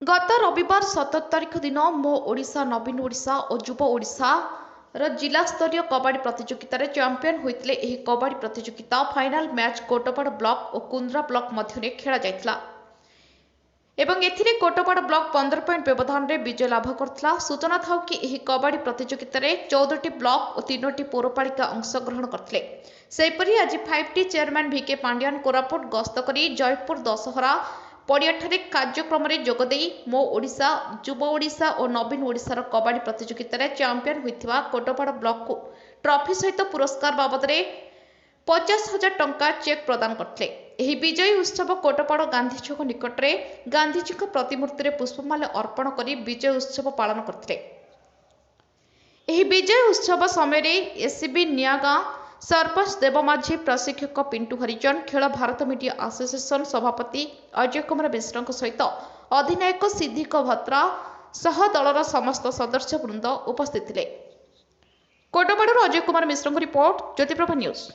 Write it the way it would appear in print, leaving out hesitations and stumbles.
गत रविवार 17 तारिख दिन मो ओडिशा नवीन ओडिशा और युव ओडिशा जिला स्तरीय कबाड़ी प्रतियोगितार चैंपियन होते यह कबाड़ी प्रतियोगिता फाइनाल मैच कोटपाड़ ब्लॉक और कुंद्रा ब्लॉक मध्य खेला जाइतला एवं एथिरे कोटपाड़ ब्लॉक 15 पॉइंट व्यवधान में विजय लाभ करथिला। सूचना था कि यह कबाड़ी प्रतियोगिता 14टी ब्लॉक और 3टी पौरपालिका अंशग्रहण करथिले। सेहीपरि आज 5टी चेयरमैन भिके पांड्यान कोरापुट गस्त करी जयपुर दशहरा पड़ियाठारे कार्यक्रम में जोगदे मो ओडिशा युव ओडिशा और नवीन ओडिशार कबाड़ी प्रतियोगितार चैंपियन होइथिबा कोटपाड़ ब्लॉक को ट्रॉफी सहित पुरस्कार बाबद 50,000 टंका चेक प्रदान करथिले। एही विजयी उत्सव कोटपाड़ गांधी छक निकट में गांधीजी प्रतिमूर्ति पुष्पमाल्य अर्पण कर विजय उत्सव पालन करथिले। एही विजय उत्सव समय एससीबी नियागां सरपंच देवमाझी प्रशिक्षक पिंटू हरिजन खेल भारत मीडिया एसोसिएशन सभापति अजय कुमार मिश्र सहित अधिनायक सिद्धिक भत्रा सह दलर समस्त सदस्य वृंद उपस्थित थे। Kotpad Ajay Kumar Mishra report ज्योतिप्रभा news.